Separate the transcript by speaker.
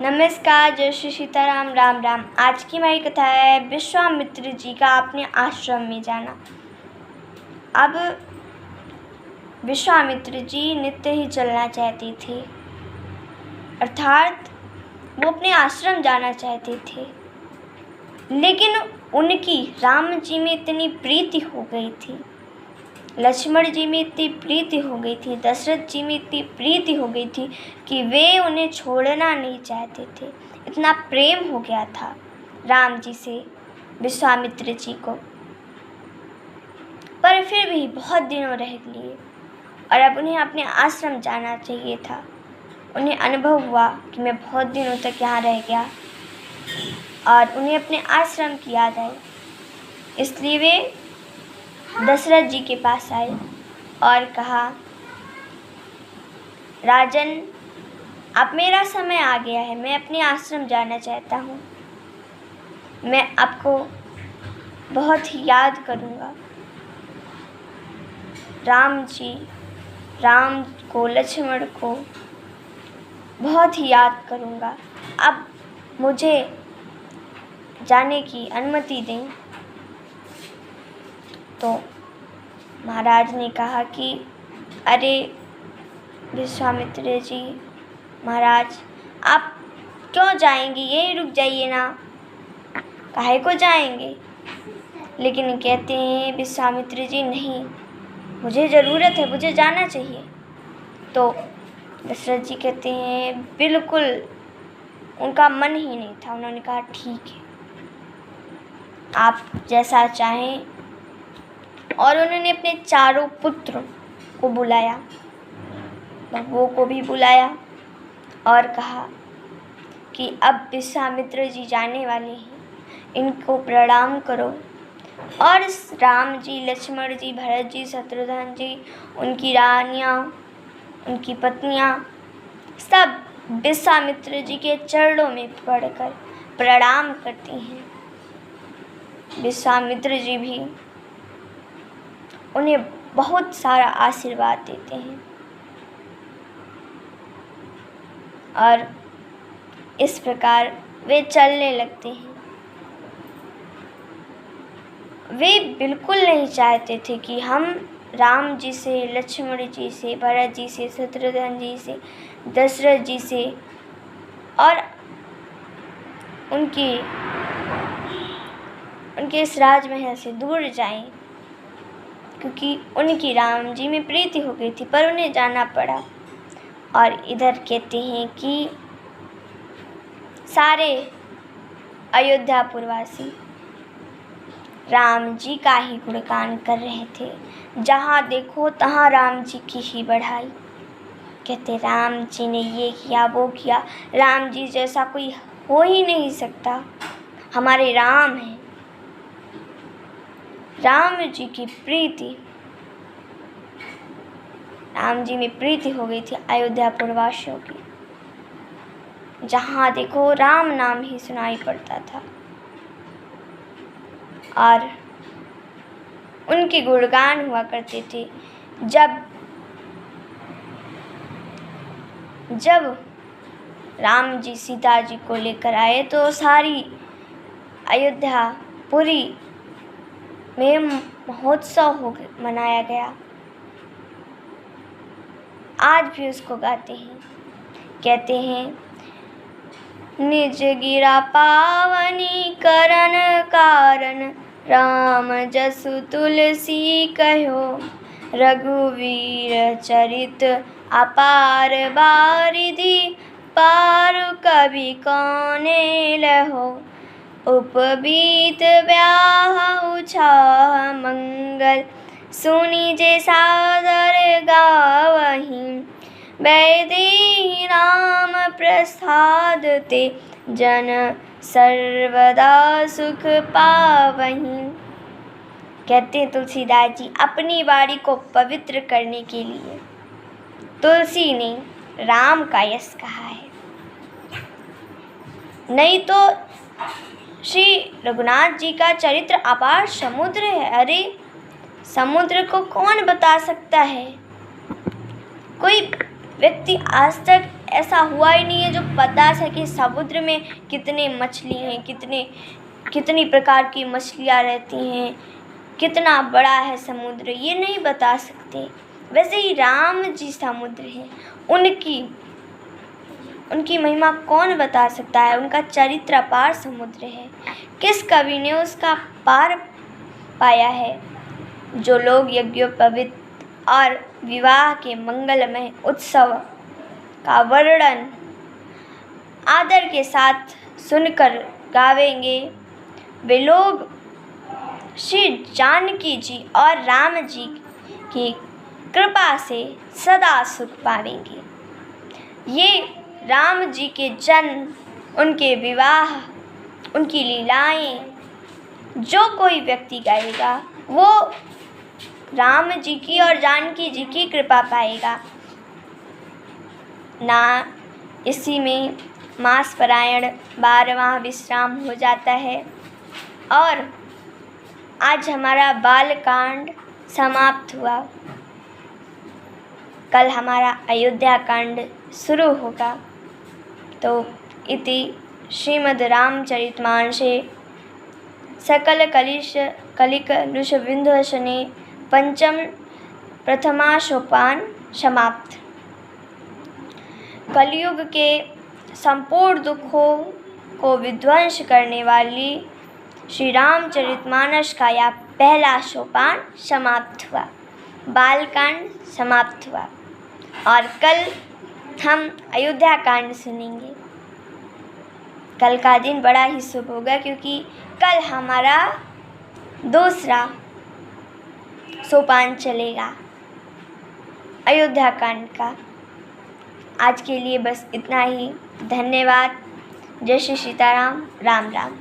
Speaker 1: नमस्कार, जय श्री सीताराम, राम राम। आज की हमारी कथा है विश्वामित्र जी का अपने आश्रम में जाना। अब विश्वामित्र जी नित्य ही चलना चाहते थे, अर्थात वो अपने आश्रम जाना चाहते थे, लेकिन उनकी राम जी में इतनी प्रीति हो गई थी, लक्ष्मण जी में इतनी प्रीति हो गई थी, दशरथ जी में इतनी प्रीति हो गई थी कि वे उन्हें छोड़ना नहीं चाहते थे। इतना प्रेम हो गया था राम जी से विश्वामित्र जी को। पर फिर भी बहुत दिनों रह लिए और अब उन्हें अपने आश्रम जाना चाहिए था। उन्हें अनुभव हुआ कि मैं बहुत दिनों तक यहाँ रह गया और उन्हें अपने आश्रम की याद आई। इसलिए वे दशरथ जी के पास आए और कहा, राजन, अब मेरा समय आ गया है, मैं अपने आश्रम जाना चाहता हूँ। मैं आपको बहुत ही याद करूँगा। राम को, लक्ष्मण को बहुत ही याद करूँगा। अब मुझे जाने की अनुमति दें। तो महाराज ने कहा कि अरे विश्वामित्र जी, महाराज आप क्यों जाएंगे, यहीं रुक जाइए ना, काहे को जाएंगे। लेकिन कहते हैं विश्वामित्र जी, नहीं, मुझे ज़रूरत है, मुझे जाना चाहिए। तो दशरथ जी कहते हैं बिल्कुल, उनका मन ही नहीं था। उन्होंने कहा ठीक है, आप जैसा चाहें। और उन्होंने अपने चारों पुत्र को बुलाया, बहुओं को भी बुलाया और कहा कि अब विश्वामित्र जी जाने वाले हैं, इनको प्रणाम करो। और राम जी, लक्ष्मण जी, भरत जी, शत्रुघ्न जी, उनकी रानियाँ, उनकी पत्नियाँ सब विश्वामित्र जी के चरणों में पड़कर प्रणाम करती हैं। विश्वामित्र जी भी उन्हें बहुत सारा आशीर्वाद देते हैं और इस प्रकार वे चलने लगते हैं। वे बिल्कुल नहीं चाहते थे कि हम राम जी से, लक्ष्मण जी से, भरत जी से, शत्रुघ्न जी से, दशरथ जी से और उनके इस राजमहल से दूर जाएं, क्योंकि उनकी राम जी में प्रीति हो गई थी, पर उन्हें जाना पड़ा। और इधर कहते हैं कि सारे अयोध्यापुरवासी राम जी का ही गुणगान कर रहे थे। जहाँ देखो तहाँ राम जी की ही बढ़ाई। कहते राम जी ने ये किया, वो किया, राम जी जैसा कोई हो ही नहीं सकता, हमारे राम हैं। राम जी की प्रीति, राम जी में प्रीति हो गई थी अयोध्यापुरवासियों की। जहाँ देखो राम नाम ही सुनाई पड़ता था और उनके गुणगान हुआ करते थे। जब राम जी सीता जी को लेकर आए तो सारी अयोध्यापुरी में महोत्सव मनाया गया। आज भी उसको गाते हैं। कहते हैं निज गिरा पावनी करन कारण, राम जसु तुलसी कहो, रघुवीर चरित अपार बारिधि, पारु कवि कौने लहो, उपबीत ब्याहु छाह मंगल, सुनी जे सादर गावहीं, वैदेही राम प्रसाद ते, जन सर्वदा सुख पावहीं। कहते तुलसीदास जी अपनी वाणी को पवित्र करने के लिए तुलसी ने राम का यश कहा है। नहीं तो श्री रघुनाथ जी का चरित्र अपार समुद्र है। अरे समुद्र को कौन बता सकता है। कोई व्यक्ति आज तक ऐसा हुआ ही नहीं है जो बता सके समुद्र में कितने मछली हैं, कितनी प्रकार की मछलियाँ रहती हैं, कितना बड़ा है समुद्र, ये नहीं बता सकते। वैसे ही राम जी समुद्र हैं, उनकी महिमा कौन बता सकता है। उनका चरित्र अपार समुद्र है, किस कवि ने उसका पार पाया है। जो लोग यज्ञोपवीत और विवाह के मंगलमय उत्सव का वर्णन आदर के साथ सुनकर गावेंगे, वे लोग श्री जानकी जी और राम जी की कृपा से सदा सुख पाएंगे। ये राम जी के जन्म, उनके विवाह, उनकी लीलाएं जो कोई व्यक्ति गाएगा वो राम जी की और जानकी जी की कृपा पाएगा ना। इसी में मास परायण 12वां विश्राम हो जाता है और आज हमारा बालकांड समाप्त हुआ। कल हमारा अयोध्या कांड शुरू होगा। तो इति श्रीमद् रामचरितमानसे सकल कलिकलुष विध्वंसने पंचम प्रथमा सोपान समाप्त। कलयुग के संपूर्ण दुखों को विध्वंस करने वाली श्री रामचरितमानस का यह पहला सोपान समाप्त हुआ, बालकांड समाप्त हुआ और कल हम अयोध्या कांड सुनेंगे। कल का दिन बड़ा ही शुभ होगा क्योंकि कल हमारा दूसरा सोपान चलेगा अयोध्या कांड का। आज के लिए बस इतना ही। धन्यवाद। जय श्री सीताराम। राम राम।